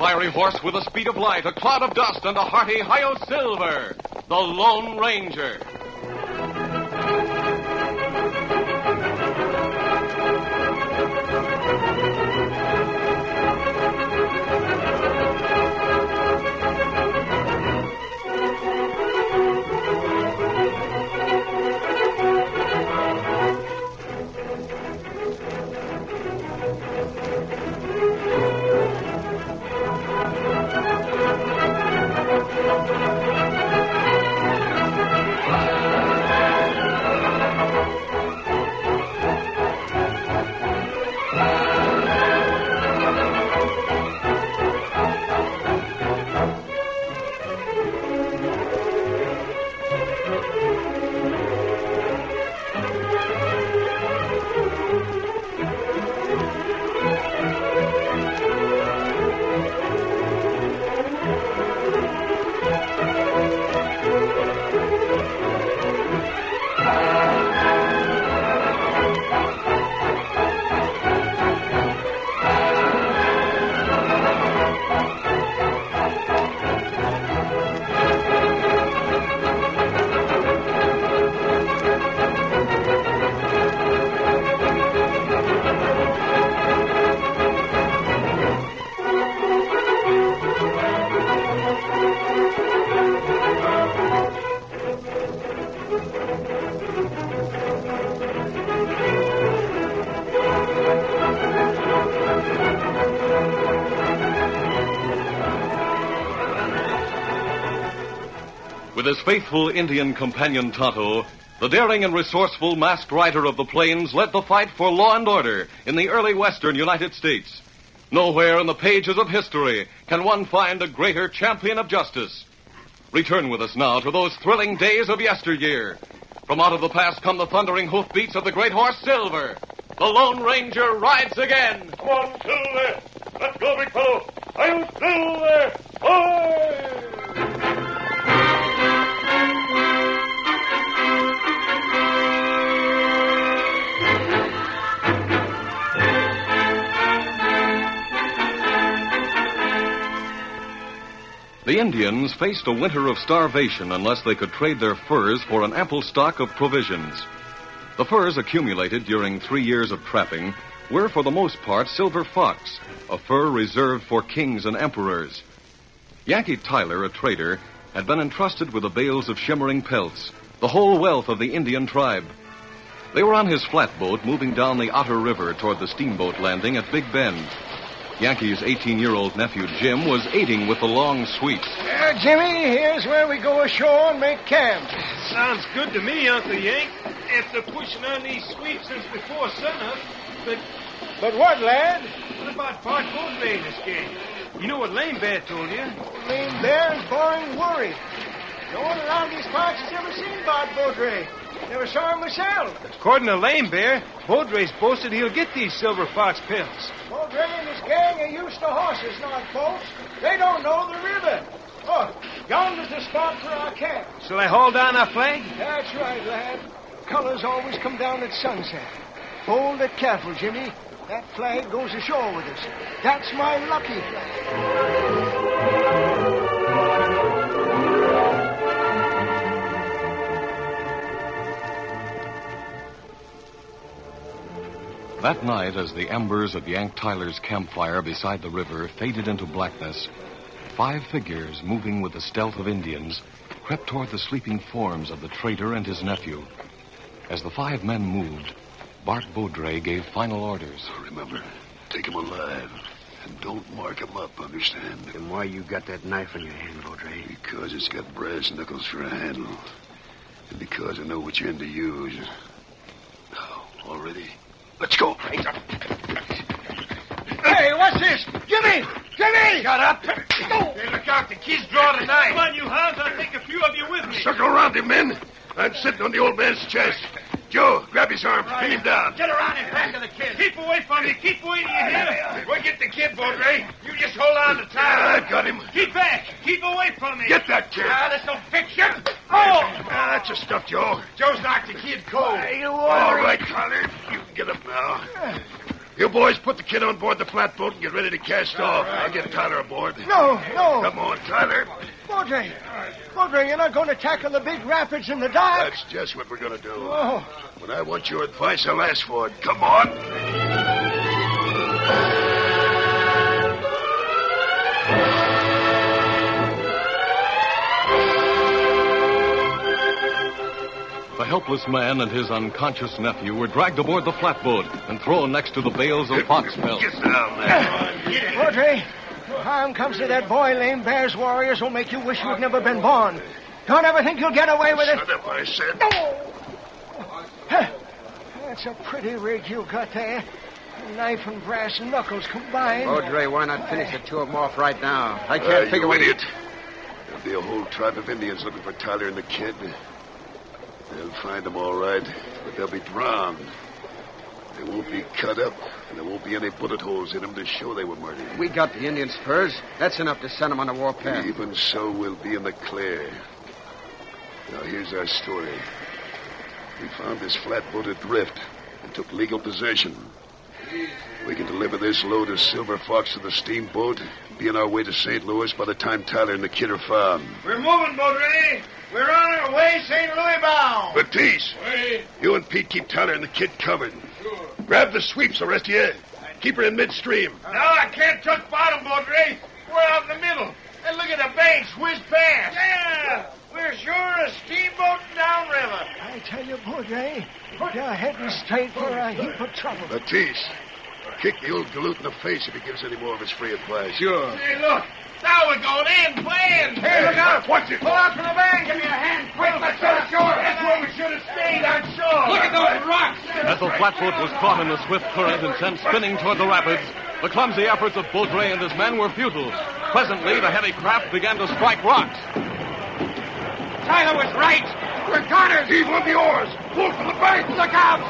fiery horse with the speed of light, a cloud of dust, and a hearty Hi-Yo Silver, the Lone Ranger. With his faithful Indian companion Tonto, the daring and resourceful masked rider of the plains led the fight for law and order in the early western United States. Nowhere in the pages of history can one find a greater champion of justice. Return with us now to those thrilling days of yesteryear. From out of the past come the thundering hoofbeats of the great horse Silver. The Lone Ranger rides again. Come on, Silver. Let's go, big fellow. Hi-Yo Silver! Hoy! The Indians faced a winter of starvation unless they could trade their furs for an ample stock of provisions. The furs accumulated during 3 years of trapping were for the most part silver fox, a fur reserved for kings and emperors. Yankee Tyler, a trader, had been entrusted with the bales of shimmering pelts, the whole wealth of the Indian tribe. They were on his flatboat moving down the Otter River toward the steamboat landing at Big Bend. Yankee's 18-year-old nephew, Jim, was aiding with the long sweeps. Jimmy, here's where we go ashore and make camp. Sounds good to me, Uncle Yank. After pushing on these sweeps since before sunup. But what, lad? What about Bart Beaudry in this game? You know what Lame Bear told you. Lame Bear's born worried. No one around these parts has ever seen Bart Beaudry. Never saw him myself. According to Lame Bear, Beaudry's boasted he'll get these silver fox pelts. Beaudry and his gang are used to horses, not boats. They don't know the river. Oh, yonder's the spot for our camp. Shall I haul down our flag? That's right, lad. Colors always come down at sunset. Hold it careful, Jimmy. That flag goes ashore with us. That's my lucky flag. That night, as the embers of Yank Tyler's campfire beside the river faded into blackness, 5 figures moving with the stealth of Indians crept toward the sleeping forms of the trader and his nephew. As the 5 men moved, Bart Beaudry gave final orders. Remember, take him alive. And don't mark him up, understand? Then why you got that knife in your hand, Beaudry? Because it's got brass knuckles for a handle. And because I know which end to use. Now, all ready? Let's go. Hey, what's this? Jimmy! Jimmy! Shut up. Hey, look out. The kid's drawing a knife. Come on, you hounds. I'll take a few of you with me. Circle around him, men. I'm sitting on the old man's chest. Joe, grab his arm. Pin him down. Get around in back of the kid. Keep away from me. Keep away, do you hear? We'll get the kid, Beaudry. You just hold on to Tyler. I've got him. Keep back. Keep away from me. Get that kid. There's no fiction. Oh! That's your stuff, Joe. Joe's knocked the kid cold. All right, Tyler. You can get up now. You boys put the kid on board the flatboat and get ready to cast off. I'll get Tyler aboard. No. Come on, Tyler. Baudry, you're not going to tackle the big rapids in the dark. That's just what we're going to do. Oh. When I want your advice, I'll ask for it. Come on. The helpless man and his unconscious nephew were dragged aboard the flatboat and thrown next to the bales of fox pelts. Get down there. Baudry, harm comes to that boy, Lame Bear's warriors will make you wish you'd never been born. Don't ever think you'll get away with it. Shut up, I said. That's a pretty rig you got there. Knife and brass knuckles combined. Baudry, why not finish the two of them off right now? I can't figure you what... idiot. There'll be a whole tribe of Indians looking for Tyler and the kid. They'll find them all right, but they'll be drowned. They won't be cut up, and there won't be any bullet holes in them to show they were murdered. We got the Indians' furs. That's enough to send them on the warpath. Even so, we'll be in the clear. Now, here's our story. We found this flatboat adrift and took legal possession. We can deliver this load of Silver Fox to the steamboat and be on our way to St. Louis by the time Tyler and the kid are found. We're moving, Baudry. We're on our way St. Louis bound. Batiste, you and Pete keep Tyler and the kid covered. Sure. Grab the sweeps, the rest of you. Keep her in midstream. No, I can't touch bottom, Baudry. We're out in the middle. And look at the banks whiz past. Yeah, we're sure a steamboat downriver. I tell you, Baudry, you're heading straight for a heap of trouble. Batiste, kick the old galoot in the face if he gives any more of his free advice. Sure. Hey, look. Now we're going in, playing. Hey, look out. Watch it. Pull out from the bank. Give me a hand. Quick, let's go to shore. That's where we should have stayed, on shore. Look at those rocks. As the flatboat was caught in the swift current and sent spinning toward the rapids, the clumsy efforts of Baudry and his men were futile. Presently, the heavy craft began to strike rocks. Tyler was right. We're goners. Heave on the oars. Pull from the bank. Look out.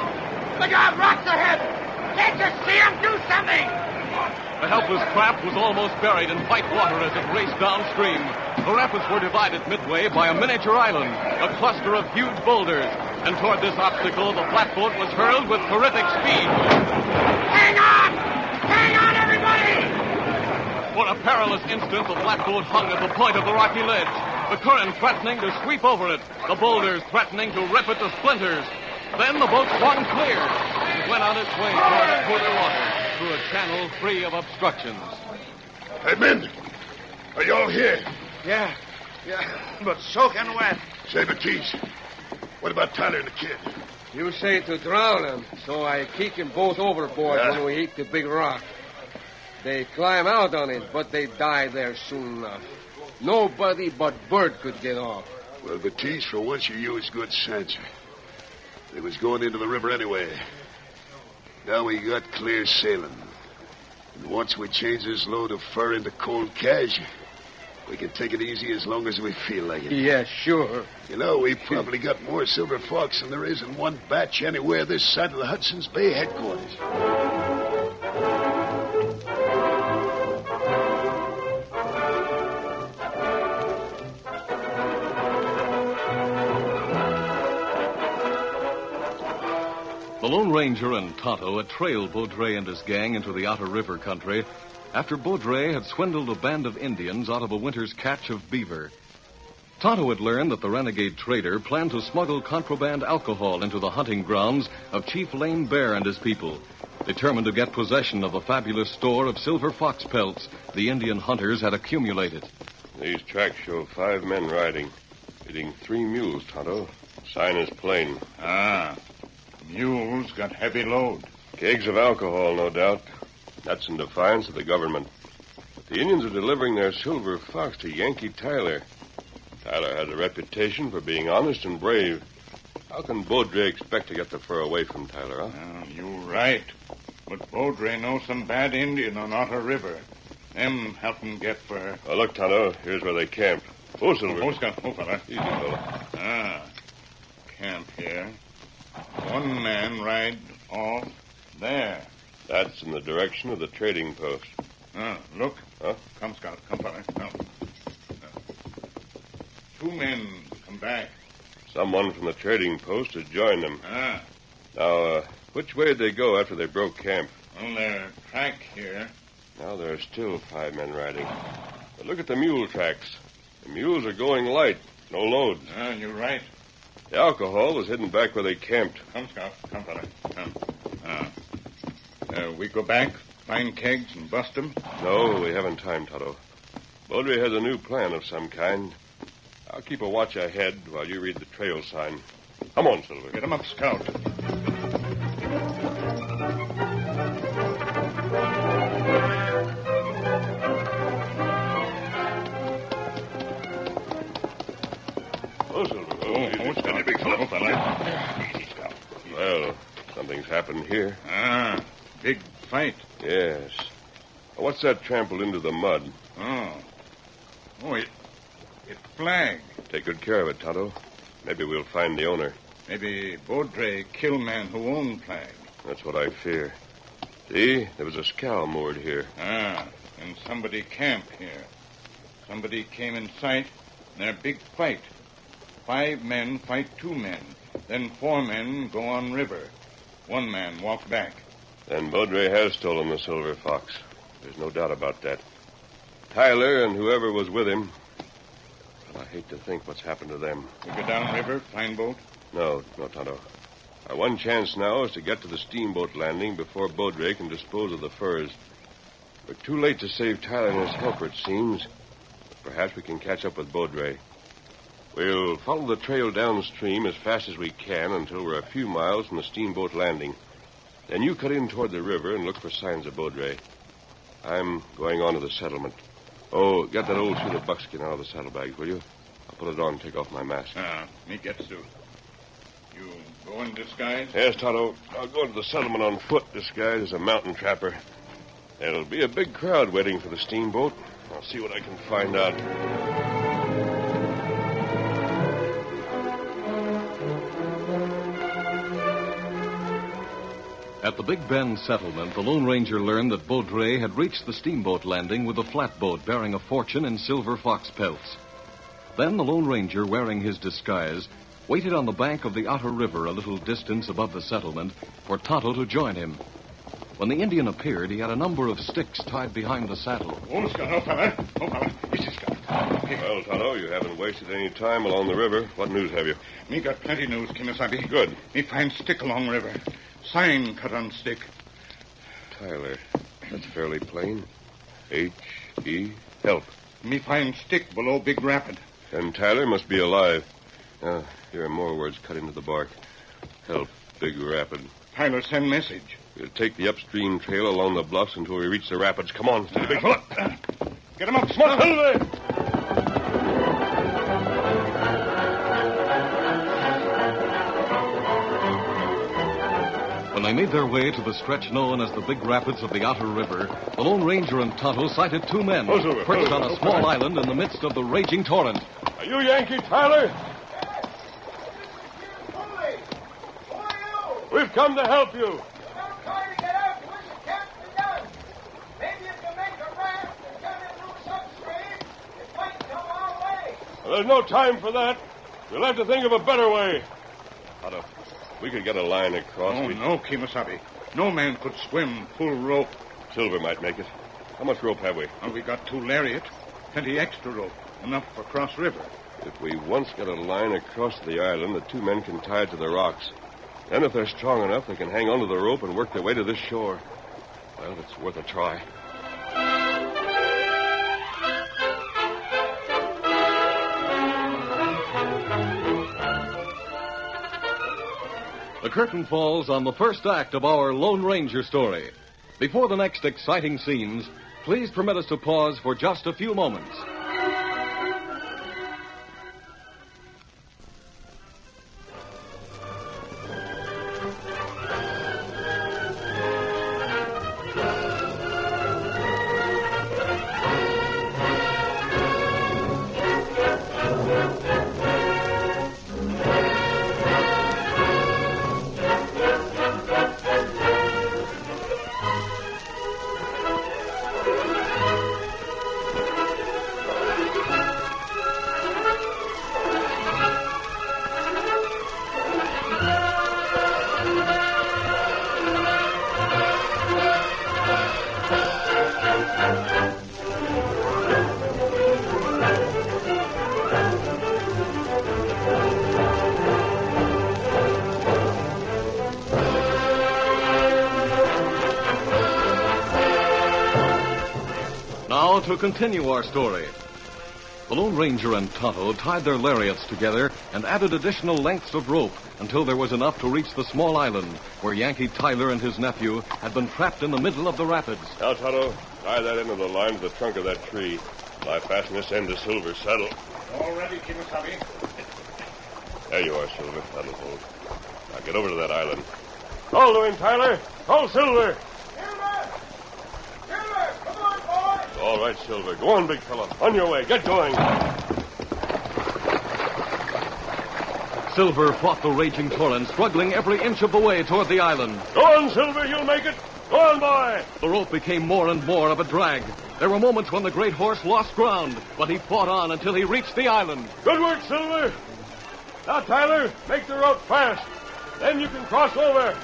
Look out. Rocks ahead. Can't you see him? Do something. The helpless craft was almost buried in white water as it raced downstream. The rapids were divided midway by a miniature island, a cluster of huge boulders. And toward this obstacle, the flatboat was hurled with terrific speed. Hang on! Hang on, everybody! For a perilous instant, the flatboat hung at the point of the rocky ledge, the current threatening to sweep over it, the boulders threatening to rip it to splinters. Then the boat swung clear and went on its way toward cooler water through a channel free of obstructions. Hey, men. Are you all here? Yeah, but soaking wet. Say, Batiste, what about Tyler and the kid? You say to drown them, so I kick them both overboard when we hit the big rock. They climb out on it, but they die there soon enough. Nobody but Bert could get off. Well, Batiste, for once you used good sense. They was going into the river anyway. Now we got clear sailing. And once we change this load of fur into cold cash, we can take it easy as long as we feel like it. Yeah, sure. You know, we probably got more Silver Fox than there is in one batch anywhere this side of the Hudson's Bay headquarters. The Lone Ranger and Tonto had trailed Baudry and his gang into the outer river country after Baudry had swindled a band of Indians out of a winter's catch of beaver. Tonto had learned that the renegade trader planned to smuggle contraband alcohol into the hunting grounds of Chief Lame Bear and his people, determined to get possession of the fabulous store of silver fox pelts the Indian hunters had accumulated. These tracks show 5 men riding, leading 3 mules, Tonto. Sign is plain. Ah, mules got heavy load. Kegs of alcohol, no doubt. That's in defiance of the government. But the Indians are delivering their Silver Fox to Yankee Tyler. Tyler has a reputation for being honest and brave. How can Baudry expect to get the fur away from Tyler, huh? You're right. But Baudry knows some bad Indian on Otter River. Them help him get fur. Oh, look, Tonto, here's where they camp. Oh, Silver. Oh, fella. Easy, fella. Camp here. One man ride off there. That's in the direction of the trading post. Look. Huh? Come, Scout. Come, fella. Come. 2 men come back. Someone from the trading post has joined them. Ah. Now, which way did they go after they broke camp? On their track here. Now there are still 5 men riding. But look at the mule tracks. The mules are going light. No loads. Ah, you're right. The alcohol was hidden back where they camped. Come, Scout. Come, fella. Come. We go back, find kegs, and bust them? No, we haven't time, Tonto. Baudry has a new plan of some kind. I'll keep a watch ahead while you read the trail sign. Come on, Silver. Get 'em up, Scout. Oh, Silver. Scout. Big fella. Oh, fella. Easy, Scout. Well, something's happened here. Ah, big fight. Yes. What's that trampled into the mud? Oh, it flagged. Take good care of it, Tonto. Maybe we'll find the owner. Maybe Baudry kill man who own flag. That's what I fear. See, there was a scow moored here. Ah, and somebody camped here. Somebody came in sight, and there big fight. 5 men fight 2 men. Then 4 men go on river. 1 man walk back. Then Baudry has stolen the Silver Fox. There's no doubt about that. Tyler and whoever was with him. But I hate to think what's happened to them. We go down river, find boat? No, Tonto. Our one chance now is to get to the steamboat landing before Baudry can dispose of the furs. We're too late to save Tyler and his helper, it seems. But perhaps we can catch up with Baudry. We'll follow the trail downstream as fast as we can until we're a few miles from the steamboat landing. Then you cut in toward the river and look for signs of Baudry. I'm going on to the settlement. Oh, get that old suit of buckskin out of the saddlebags, will you? I'll put it on and take off my mask. Me get suit. You go in disguise? Yes, Tonto. I'll go into the settlement on foot, disguised as a mountain trapper. There'll be a big crowd waiting for the steamboat. I'll see what I can find out. At the Big Bend settlement, the Lone Ranger learned that Baudry had reached the steamboat landing with a flatboat bearing a fortune in silver fox pelts. Then the Lone Ranger, wearing his disguise, waited on the bank of the Otter River a little distance above the settlement for Tonto to join him. When the Indian appeared, he had a number of sticks tied behind the saddle. Oh, Scout. Oh, fella. Easy, Scout. Well, Tonto, you haven't wasted any time along the river. What news have you? Me got plenty news, Kimasabi. Good. Me find stick along river. Sign cut on stick. Tyler. That's fairly plain. H-E, help. Me find stick below Big Rapid. And Tyler must be alive. Here are more words cut into the bark. Help, Big Rapid. Tyler send message. We'll take the upstream trail along the bluffs until we reach the rapids. Come on, big fella. Get him up, Smoke. When they made their way to the stretch known as the Big Rapids of the Otter River, the Lone Ranger and Tonto sighted 2 men perched on a small island in the midst of the raging torrent. Are you Yankee, Tyler? We've come to help you. Well, there's no time for that. We'll have to think of a better way. Tonto, we could get a line across. Oh, no, Kimasabi. No man could swim full rope. Silver might make it. How much rope have we? Well, we got 2 lariat. Plenty extra rope. Enough for cross river. If we once get a line across the island, the 2 men can tie it to the rocks. Then if they're strong enough, they can hang onto the rope and work their way to this shore. Well, it's worth a try. The curtain falls on the first act of our Lone Ranger story. Before the next exciting scenes, please permit us to pause for just a few moments. Now to continue our story. The Lone Ranger and Tonto tied their lariats together and added additional lengths of rope until there was enough to reach the small island where Yankee Tyler and his nephew had been trapped in the middle of the rapids. Now, Tonto, tie that end of the line to the trunk of that tree. I fasten this end to Silver's saddle. All ready, Kimasabi. There you are, Silver. That'll hold. Now get over to that island. Hold him, Tyler. Hold Silver. Silver! Silver! Come on, boy! All right, Silver. Go on, big fella. On your way. Get going. Silver fought the raging torrent, struggling every inch of the way toward the island. Go on, Silver. You'll make it. Go on, boy. The rope became more and more of a drag. There were moments when the great horse lost ground, but he fought on until he reached the island. Good work, Silver. Now, Tyler, make the rope fast. Then you can cross over.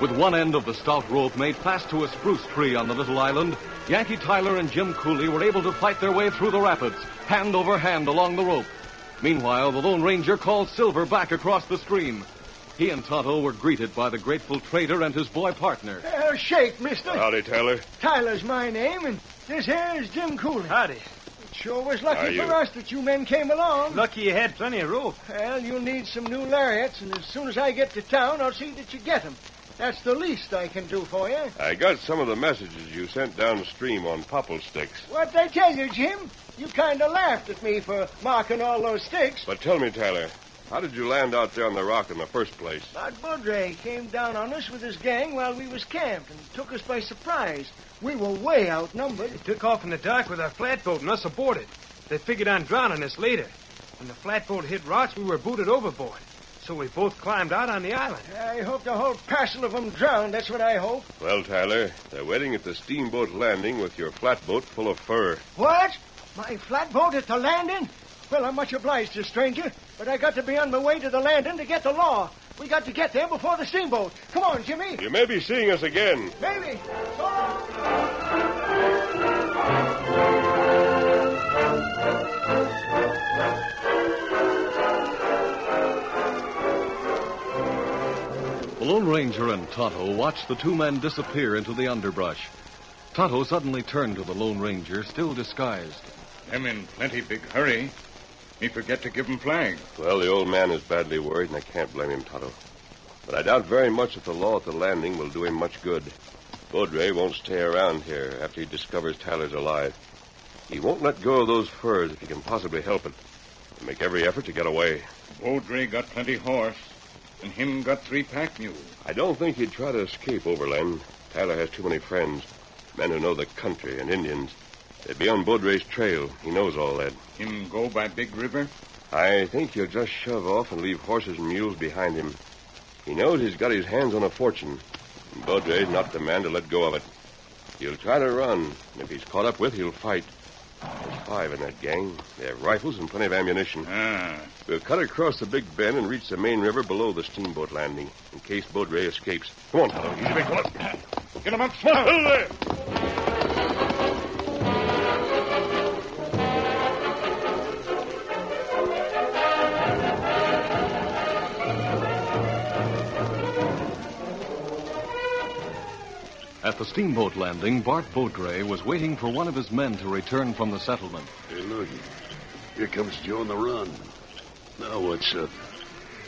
With one end of the stout rope made fast to a spruce tree on the little island, Yankee Tyler and Jim Cooley were able to fight their way through the rapids, hand over hand along the rope. Meanwhile, the Lone Ranger called Silver back across the stream. He and Tonto were greeted by the grateful trader and his boy partner. Shake, mister. Howdy, Tyler. Tyler's my name, and this here is Jim Cooley. Howdy. It sure was How lucky you? for us that you men came along. Lucky you had plenty of rope. Well, you'll need some new lariats, and as soon as I get to town, I'll see that you get them. That's the least I can do for you. I got some of the messages you sent downstream on popple sticks. What'd they tell you, Jim? You kind of laughed at me for marking all those sticks. But tell me, Tyler, how did you land out there on the rock in the first place? But Baudry came down on us with his gang while we was camped and took us by surprise. We were way outnumbered. They took off in the dark with our flatboat and us aboard it. They figured on drowning us later. When the flatboat hit rocks, we were booted overboard. So we both climbed out on the island. I hope the whole parcel of them drowned. That's what I hope. Well, Tyler, they're waiting at the steamboat landing with your flatboat full of fur. What? My flatboat at the landing? Well, I'm much obliged to stranger, but I got to be on my way to the landing to get the law. We got to get there before the steamboat. Come on, Jimmy. You may be seeing us again. Maybe. So long. The Lone Ranger and Tonto watched the two men disappear into the underbrush. Tonto suddenly turned to the Lone Ranger, still disguised. I'm in plenty big hurry. Me forget to give 'em flag. Well, the old man is badly worried, and I can't blame him, Tonto. But I doubt very much that the law at the landing will do him much good. Baudry won't stay around here after he discovers Tyler's alive. He won't let go of those furs if he can possibly help it. He'll make every effort to get away. Baudry got plenty horse, and him got 3 pack mules. I don't think he'd try to escape overland. Tyler has too many friends, men who know the country and Indians. They'd be on Baudry's trail. He knows all that. Him go by Big River? I think he'll just shove off and leave horses and mules behind him. He knows he's got his hands on a fortune, and Baudry's not the man to let go of it. He'll try to run, and if he's caught up with, he'll fight. There's 5 in that gang. They have rifles and plenty of ammunition. We'll cut across the Big Bend and reach the main river below the steamboat landing, in case Baudry escapes. Come on, Tonto. Easy, big fella. Get him up, swell. There. At the steamboat landing, Bart Baudry was waiting for one of his men to return from the settlement. Hey, look. Here comes Joe on the run. Now what's up?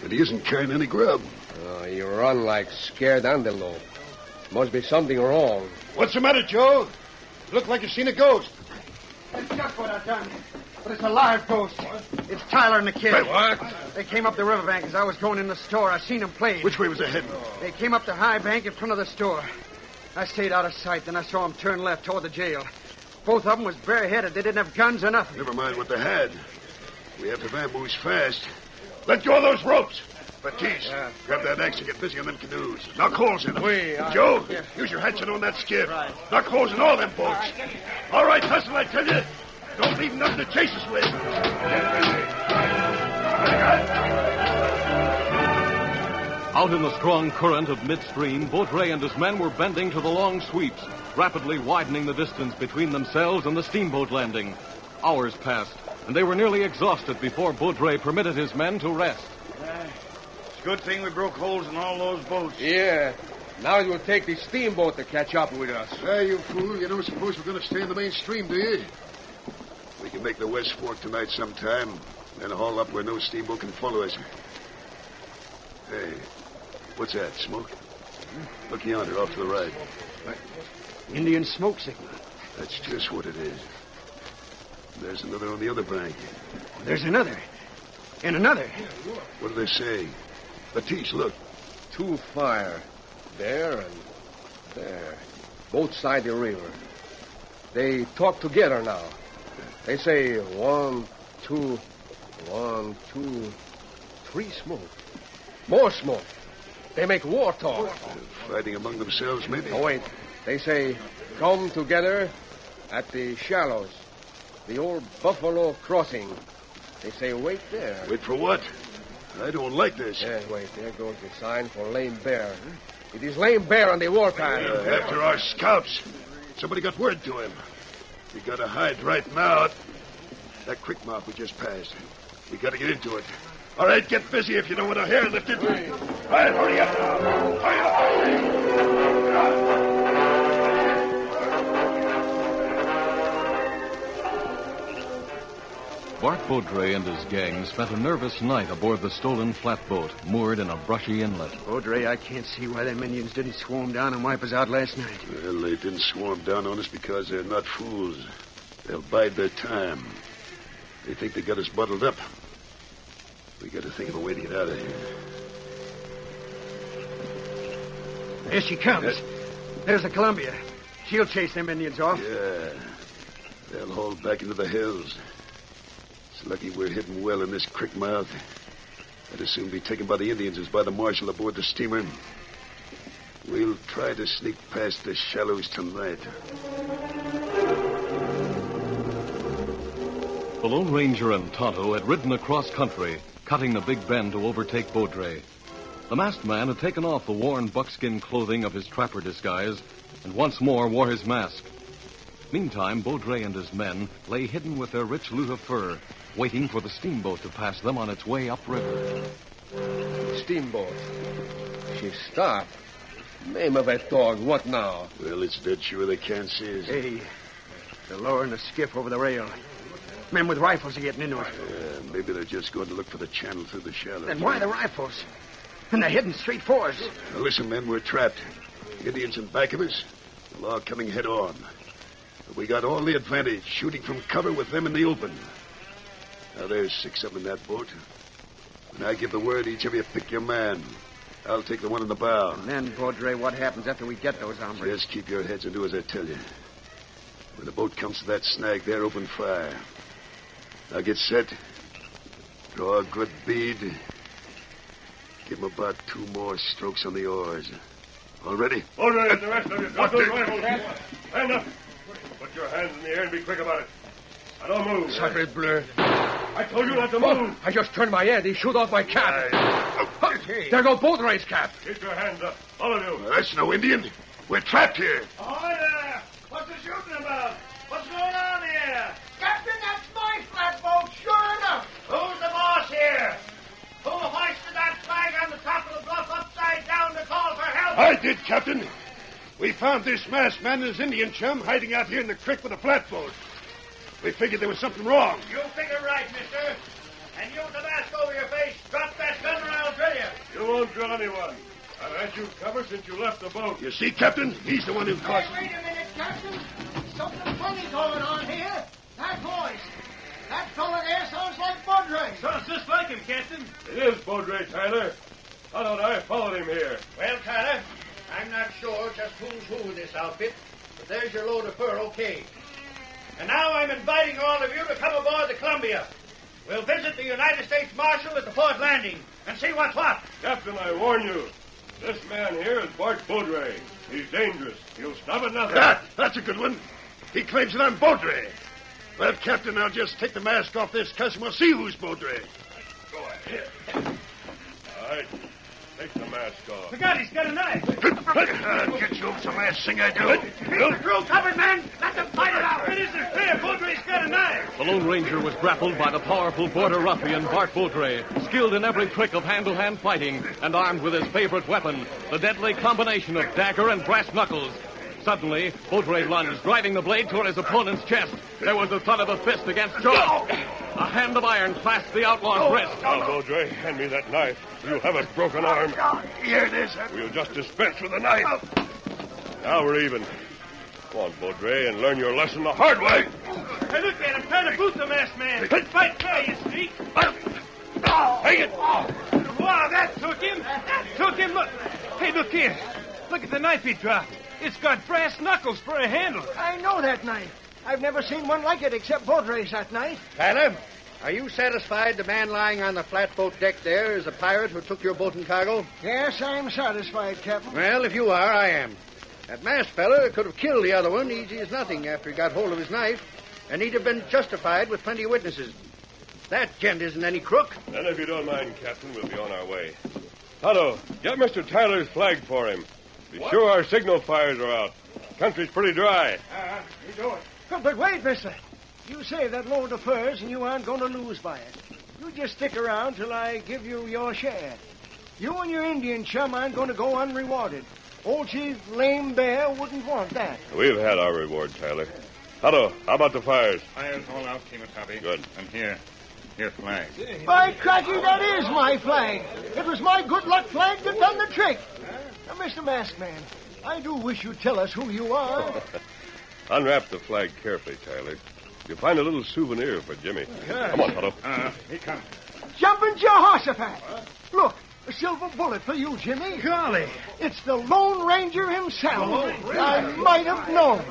And he isn't carrying any grub. Oh, you run like scared antelope. Must be something wrong. What's the matter, Joe? Look like you've seen a ghost. That's just what I've done. But it's a live ghost. It's Tyler and the kid. Wait, what? They came up the riverbank as I was going in the store. I seen them playing. Which way was they heading? They came up the high bank in front of the store. I stayed out of sight. Then I saw them turn left toward the jail. Both of them was bareheaded. They didn't have guns or nothing. Never mind what they had. We have to vamoose fast. Let go of those ropes. Batiste, grab that axe and get busy on them canoes. Knock holes in them. Joe, use your hatchet on that skiff. Right. Knock holes in all them boats. All right, hustle, I tell you. Don't leave nothing to chase us with. Get busy. Out in the strong current of midstream, Baudry and his men were bending to the long sweeps, rapidly widening the distance between themselves and the steamboat landing. Hours passed, and they were nearly exhausted before Baudry permitted his men to rest. Good thing we broke holes in all those boats. Yeah. Now it will take the steamboat to catch up with us. Hey, you fool. You don't suppose we're going to stay in the main stream, do you? We can make the West Fork tonight sometime, then haul up where no steamboat can follow us. Hey, what's that, smoke? Look yonder, off to the right. Indian smoke signal. That's just what it is. There's another on the other bank. There's another. And another. What do they say? Batiste, look. 2 fire. There and there. Both sides of the river. They talk together now. They say 1, 2, 1, 2, 3 smoke. More smoke. They make war talk. Fighting among themselves, maybe? Oh, wait. They say, come together at the shallows. The old Buffalo Crossing. They say, wait there. Wait for what? I don't like this. Yeah, wait. There goes the sign for Lame Bear. It is Lame Bear on the warpath. After our scouts. Somebody got word to him. We gotta hide right now. That creek mouth we just passed. We gotta get into it. All right, get busy if you don't want a hair lifted. Right, hurry up now. Hurry up. Bart Beaudry and his gang spent a nervous night aboard the stolen flatboat, moored in a brushy inlet. Beaudry, I can't see why them Indians didn't swarm down and wipe us out last night. Well, they didn't swarm down on us because they're not fools. They'll bide their time. They think they got us bottled up. We got to think of a way to get out of here. There she comes. There's the Columbia. She'll chase them Indians off. Yeah. They'll haul back into the hills. It's lucky we're hidden well in this creek mouth. I'd as soon be taken by the Indians as by the marshal aboard the steamer. We'll try to sneak past the shallows tonight. The Lone Ranger and Tonto had ridden across country, cutting the Big Bend to overtake Beaudry. The masked man had taken off the worn buckskin clothing of his trapper disguise and once more wore his mask. Meantime, Beaudry and his men lay hidden with their rich loot of fur, waiting for the steamboat to pass them on its way upriver. Steamboat. She stopped. Name of that dog, what now? Well, it's dead sure they can't see us. Hey, they're lowering the skiff over the rail. Men with rifles are getting into it. Yeah, maybe they're just going to look for the channel through the shallows. Then why the rifles? And they're heading straight for us. Now, listen, men, we're trapped. Indians in back of us, the law coming head on. But we got all the advantage, shooting from cover with them in the open. Now, there's 6 of them in that boat. When I give the word, each of you pick your man. I'll take the one in the bow. And then, Beaudry, what happens after we get those hombres? Just keep your heads and do as I tell you. When the boat comes to that snag there, open fire. Now get set. Draw a good bead. Give him about 2 more strokes on the oars. All ready? All right, the rest of you. Drop those rifles. Stand up. Put your hands in the air and be quick about it. Now don't move. Sacre bleu. I told you not to move. I just turned my head. He shoot off my cap. Hey. There goes Beaudry's cap. Keep your hands up. All of you. That's no Indian. We're trapped here. Ahoy there! What's the shooting about? What's going on here? Captain, that's my flatboat, sure enough. Who's the boss here? Who hoisted that flag on the top of the bluff upside down to call for help? I did, Captain. We found this masked man and his Indian chum hiding out here in the creek with a flatboat. We figured there was something wrong. You figure right, mister. And you with the mask over your face, drop that gun or I'll drill you. You won't drill anyone. I've had you covered since you left the boat. You see, Captain? He's the one who caused Hey, wait a minute, Captain. Something funny going on here. That voice. That fella there sounds like Beaudry. Sounds just like him, Captain. It is Beaudry, Tyler. Tonto and I followed him here. Well, Tyler, I'm not sure just who's who in this outfit, but there's your load of fur, okay. And now I'm inviting all of you to come aboard the Columbia. We'll visit the United States Marshal at the port landing and see what's what. Captain, I warn you. This man here is Bart Beaudry. He's dangerous. He'll stop at nothing. That's a good one. He claims that I'm Beaudry. Well, Captain, I'll just take the mask off this cuss and we'll see who's Beaudry. Go ahead. All right. Take the mask off. Forgot he's got a knife. I'll get you over the last thing I do. Through cover, men. Let's got to fight it out. It isn't fair. Baudry's got a knife. The Lone Ranger was grappled by the powerful border ruffian, Bart Baudry, skilled in every trick of hand-to-hand fighting and armed with his favorite weapon, the deadly combination of dagger and brass knuckles. Suddenly, Baudry lunged, driving the blade toward his opponent's chest. There was the thud of a fist against jaw. A hand of iron clasped the outlaw's wrist. Now, Baudry, hand me that knife. You'll have a broken arm. Here it is. We'll just dispense with the knife. Now we're even. Go on, Baudry, and learn your lesson the hard way. Hey, look at him trying to boot the masked man. Fight fair, you sneak. Hang it. Wow, that took him. That took him. Look. Hey, look here. Look at the knife he dropped. It's got brass knuckles for a handle. I know that knife. I've never seen one like it except Baudry's that night. Tyler, are you satisfied the man lying on the flatboat deck there is the pirate who took your boat and cargo? Yes, I'm satisfied, Captain. Well, if you are, I am. That masked fella could have killed the other one easy as nothing after he got hold of his knife, and he'd have been justified with plenty of witnesses. That gent isn't any crook. Then, if you don't mind, Captain, we'll be on our way. Tonto, get Mr. Tyler's flag for him. Be sure our signal fires are out. Country's pretty dry. You do it. But wait, mister. You save that load of furs and you aren't going to lose by it. You just stick around till I give you your share. You and your Indian chum aren't going to go unrewarded. Old Chief Lame Bear wouldn't want that. We've had our reward, Tyler. Tonto, how about the fires? Fire's all out, Kimatabi. Good. And here's flag. By cracky, that is my flag. It was my good luck flag that done the trick. Now, Mr. Masked Man, I do wish you'd tell us who you are. Unwrap the flag carefully, Tyler. You'll find a little souvenir for Jimmy. Come on, Tonto. He comes. Jump into your horsefat. Look, a silver bullet for you, Jimmy. Golly. It's the Lone Ranger himself. I might have known.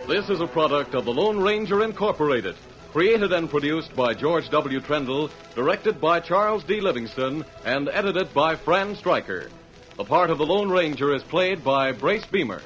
This is a product of the Lone Ranger Incorporated, created and produced by George W. Trendle, directed by Charles D. Livingston, and edited by Fran Stryker. The part of the Lone Ranger is played by Brace Beamer.